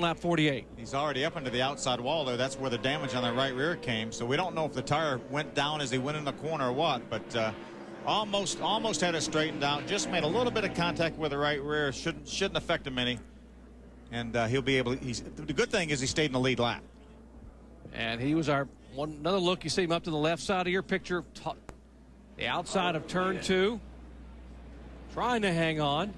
lap 48. He's already up into the outside wall there. That's where the damage on the right rear came. So we don't know if the tire went down as he went in the corner or what, but almost had it straightened out. Just made a little bit of contact with the right rear. Shouldn't affect him any. And he'll be able to, the good thing is he stayed in the lead lap. And he was another look. You see him up to the left side of your picture, the outside of turn 2, trying to hang on.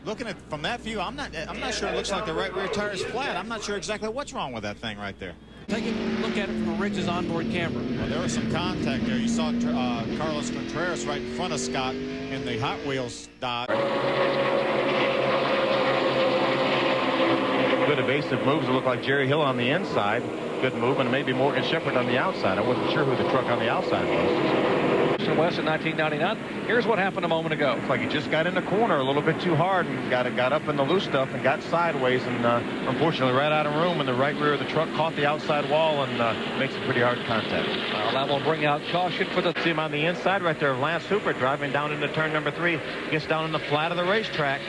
Looking at from that view, I'm not sure. It looks like the right rear tire is flat. I'm not sure exactly what's wrong with that thing right there. Take a look at it from Ridge's onboard camera. Well, there was some contact there. You saw Carlos Contreras right in front of Scott in the Hot Wheels dot. Good evasive moves. It looked like Jerry Hill on the inside. Good movement. Maybe Morgan Shepherd on the outside. I wasn't sure who the truck on the outside was. West in 1999. Here's what happened a moment ago. Looks like he just got in the corner a little bit too hard and got up in the loose stuff and got sideways, and unfortunately right out of room, and the right rear of the truck caught the outside wall and makes a pretty hard contact. Well, that will bring out caution for the... See him on the inside right there of Lance Hooper driving down into turn number 3. Gets down in the flat of the racetrack.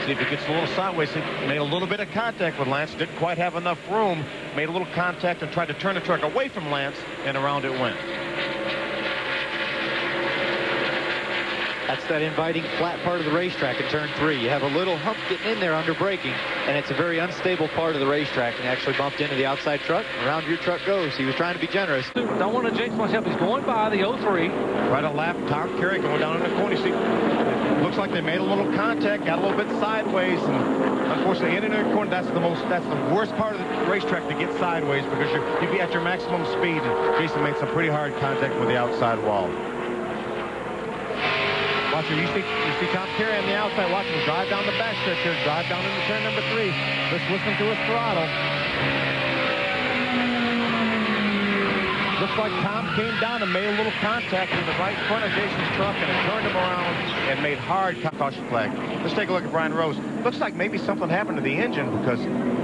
See if he gets a little sideways. He made a little bit of contact with Lance. Didn't quite have enough room. Made a little contact and tried to turn the truck away from Lance, and around it went. That's that inviting flat part of the racetrack in turn 3. You have a little hump getting in there under braking, and it's a very unstable part of the racetrack, and actually bumped into the outside truck. Around your truck goes. He was trying to be generous. Don't want to jinx myself. He's going by the 03. Right a lap, Tom Carey going down in the corner. You see, it looks like they made a little contact, got a little bit sideways, and unfortunately in the corner, that's the worst part of the racetrack to get sideways, because you'd be at your maximum speed. And Jason made some pretty hard contact with the outside wall. Watch her. You see Tom Carey on the outside. Watch him drive down the back stretch here. Drive down into turn number 3. Let's listen to his throttle. Looks like Tom came down and made a little contact with the right front of Jason's truck, and it turned him around and made hard caution flag. Let's take a look at Brian Rose. Looks like maybe something happened to the engine, because,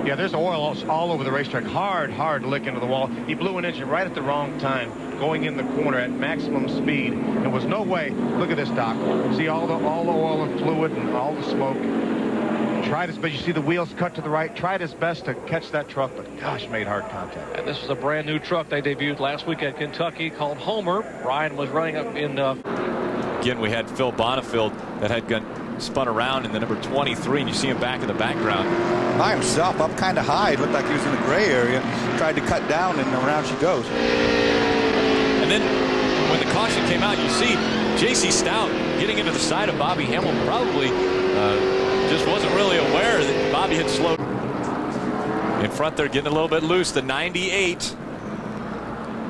yeah, there's oil all over the racetrack. Hard lick into the wall. He blew an engine right at the wrong time, going in the corner at maximum speed. There was no way. Look at this, Doc. See all the oil and fluid and all the smoke. Tried his best. You see the wheels cut to the right. Tried his best to catch that truck, but gosh, made hard contact. And this was a brand new truck they debuted last week at Kentucky called Homer. Brian was running up in... Again, we had Phil Bonifield that had spun around in the number 23, and you see him back in the background. By himself, up kind of high. It looked like he was in the gray area. Tried to cut down, and around she goes. And then when the caution came out, you see J.C. Stout getting into the side of Bobby Hamill, probably just wasn't really aware that Bobby had slowed. In front there, getting a little bit loose, the 98.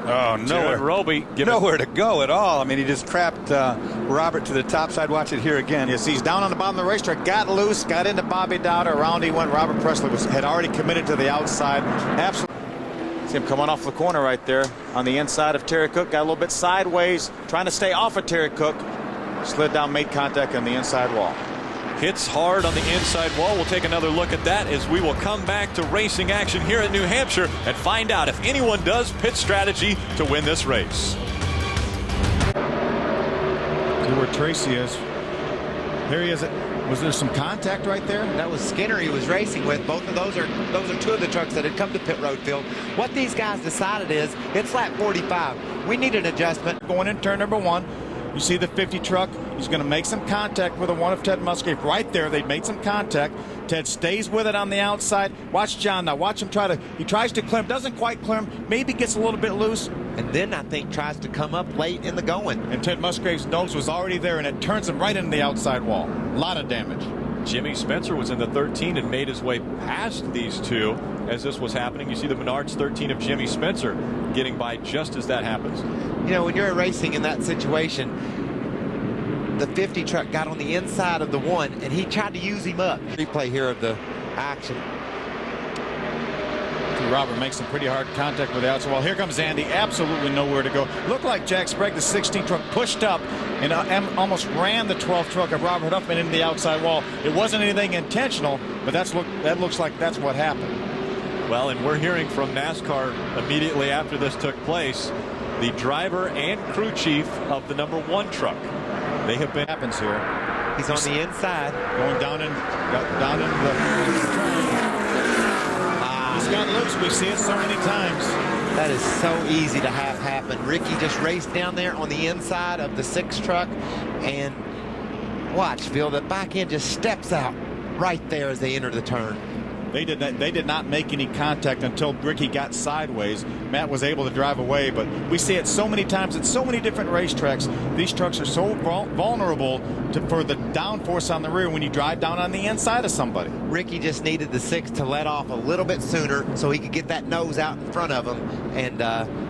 Oh, nowhere to go at all. I mean, he just crapped Robert to the top side. Watch it here again. Yes, he's down on the bottom of the racetrack, got loose, got into Bobby Dowder. Around he went. Robert Presley had already committed to the outside. Absolutely. See him coming off the corner right there on the inside of Terry Cook. Got a little bit sideways, trying to stay off of Terry Cook. Slid down, made contact on the inside wall. Hits hard on the inside wall. We'll take another look at that as we will come back to racing action here in New Hampshire and find out if anyone does pit strategy to win this race. See where Tracy is. There he is. Was there some contact right there? That was Skinner he was racing with. Both of those are two of the trucks that had come to pit road field. What these guys decided is it's lap 45. We need an adjustment. Going in turn number 1. You see the 50 truck. He's going to make some contact with the one of Ted Musgrave right there. They made some contact. Ted stays with it on the outside. Watch John now. Watch him he tries to climb. Doesn't quite climb. Maybe gets a little bit loose. And then I think tries to come up late in the going. And Ted Musgrave's nose was already there, and it turns him right into the outside wall. A lot of damage. Jimmy Spencer was in the 13 and made his way past these two as this was happening. You see the Menards 13 of Jimmy Spencer getting by just as that happens. You know, when you're racing in that situation, the 50 truck got on the inside of the 1, and he tried to use him up. Replay here of the action. Robert makes some pretty hard contact with the outside wall. Here comes Andy. Absolutely nowhere to go. Looked like Jack Sprague, the 16 truck, pushed up and almost ran the 12 truck of Robert Huffman into the outside wall. It wasn't anything intentional, but that looks like that's what happened. Well, and we're hearing from NASCAR immediately after this took place, the driver and crew chief of the number 1 truck. They have been... Happens here. He's on the inside. Going down into the He's got loose. We see it so many times. That is so easy to have happen. Ricky just raced down there on the inside of the 6 truck, and watch, Phil, the back end just steps out right there as they enter the turn. They did not make any contact until Ricky got sideways. Matt was able to drive away, but we see it so many times at so many different racetracks. These trucks are so vulnerable for the downforce on the rear when you drive down on the inside of somebody. Ricky just needed the 6 to let off a little bit sooner so he could get that nose out in front of him, and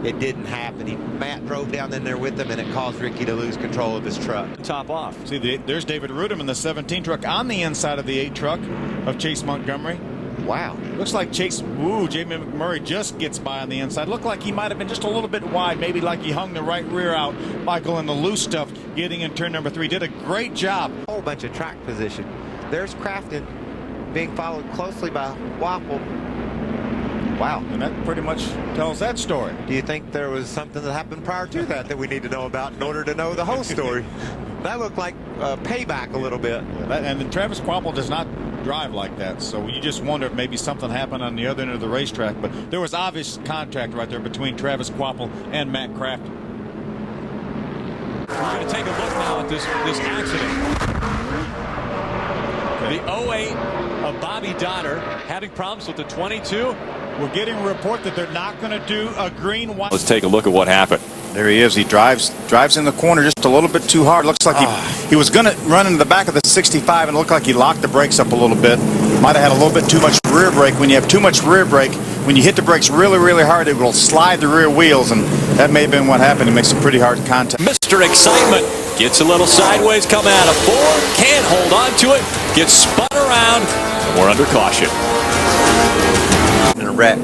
it didn't happen. Matt drove down in there with him, and it caused Ricky to lose control of his truck. Top off. See, there's David Rudem in the 17 truck on the inside of the 8 truck of Chase Montgomery. Wow. Looks like Jamie McMurray just gets by on the inside. Looked like he might have been just a little bit wide, maybe like he hung the right rear out. Michael in the loose stuff getting in turn number 3. Did a great job. A whole bunch of track position. There's Crafton being followed closely by Wapple. Wow. And that pretty much tells that story. Do you think there was something that happened prior to that we need to know about in order to know the whole story? That looked like payback a little bit. And then Travis Quapple does not drive like that, so you just wonder if maybe something happened on the other end of the racetrack. But there was obvious contact right there between Travis Quapple and Matt Crafton. We're going to take a look now at this accident. The 08 of Bobby Donner having problems with the 22. We're getting a report that they're not going to do a green white. Let's take a look at what happened. There he is. He drives in the corner just a little bit too hard. Looks like he was going to run into the back of the 65, and it looked like he locked the brakes up a little bit. Might have had a little bit too much rear brake. When you have too much rear brake, when you hit the brakes really, really hard, it will slide the rear wheels, and that may have been what happened. It makes some pretty hard contact. Mr. Excitement gets a little sideways, coming out of 4, can't hold on to it, gets spun around, and we're under caution. In a wreck.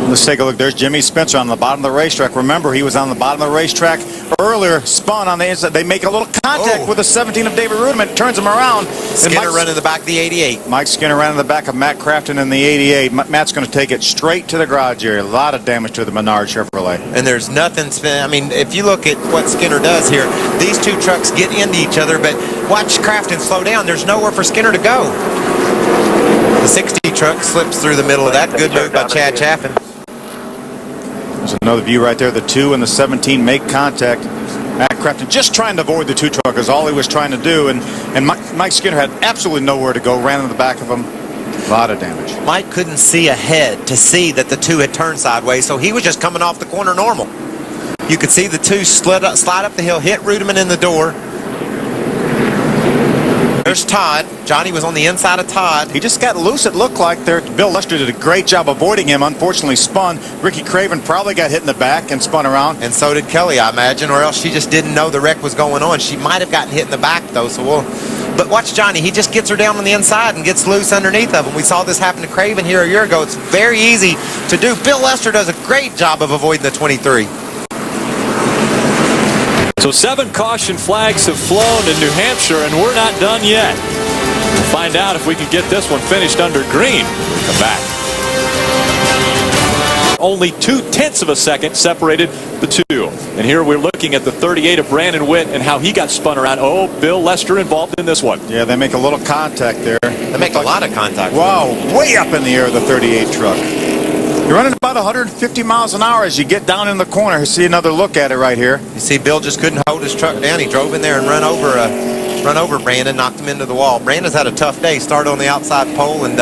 Let's take a look. There's Jimmy Spencer on the bottom of the racetrack. Remember, he was on the bottom of the racetrack earlier, spun on the inside. They make a little contact with the 17 of David Rudiman, turns him around. Skinner running the back of the 88. Mike Skinner ran in the back of Matt Crafton in the 88. Matt's going to take it straight to the garage area. A lot of damage to the Menard Chevrolet. And there's nothing, I mean, if you look at what Skinner does here, these 2 trucks get into each other, but watch Crafton slow down. There's nowhere for Skinner to go. The 60 truck slips through the middle of that. Good move by Chad Chaffin. There's another view right there. The 2 and the 17 make contact. Matt Crafton just trying to avoid the 2 truck is all he was trying to do. And Mike Skinner had absolutely nowhere to go. Ran in the back of him. A lot of damage. Mike couldn't see ahead to see that the 2 had turned sideways, so he was just coming off the corner normal. You could see the 2 slide up the hill, hit Rudiman in the door. There's Todd. Johnny was on the inside of Todd. He just got loose, it looked like. There, Bill Lester did a great job avoiding him. Unfortunately spun. Ricky Craven probably got hit in the back and spun around. And so did Kelly, I imagine, or else she just didn't know the wreck was going on. She might have gotten hit in the back, though. But watch Johnny. He just gets her down on the inside and gets loose underneath of him. We saw this happen to Craven here a year ago. It's very easy to do. Bill Lester does a great job of avoiding the 23. So 7 caution flags have flown in New Hampshire, and we're not done yet. We'll find out if we can get this one finished under green. Come back. Only 0.2 of a second separated the 2. And here we're looking at the 38 of Brandon Witt and how he got spun around. Oh, Bill Lester involved in this one. Yeah, they make a little contact there. They make a lot of contact. Wow, way up in the air, the 38 truck. You're running about 150 miles an hour as you get down in the corner. See another look at it right here. You see Bill just couldn't hold his truck down. He drove in there and run over Brandon, knocked him into the wall. Brandon's had a tough day. Started on the outside pole and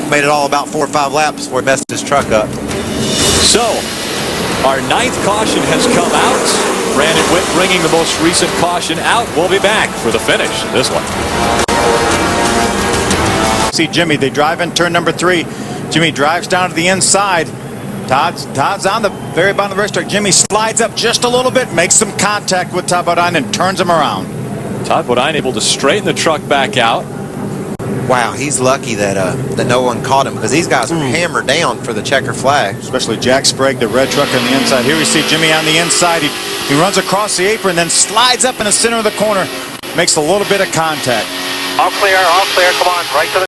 made it all about 4 or 5 laps before he messed his truck up. So, our 9th caution has come out. Brandon Witt bringing the most recent caution out. We'll be back for the finish of this one. See Jimmy, they drive in turn number 3. Jimmy drives down to the inside. Todd's on the very bottom of the racetrack. Jimmy slides up just a little bit, makes some contact with Todd Bodine and turns him around. Todd Bodine able to straighten the truck back out. Wow, he's lucky that no one caught him, because these guys are hammered down for the checker flag. Especially Jack Sprague, the red truck on the inside. Here we see Jimmy on the inside. He runs across the apron, then slides up in the center of the corner. Makes a little bit of contact. All clear, come on, right to the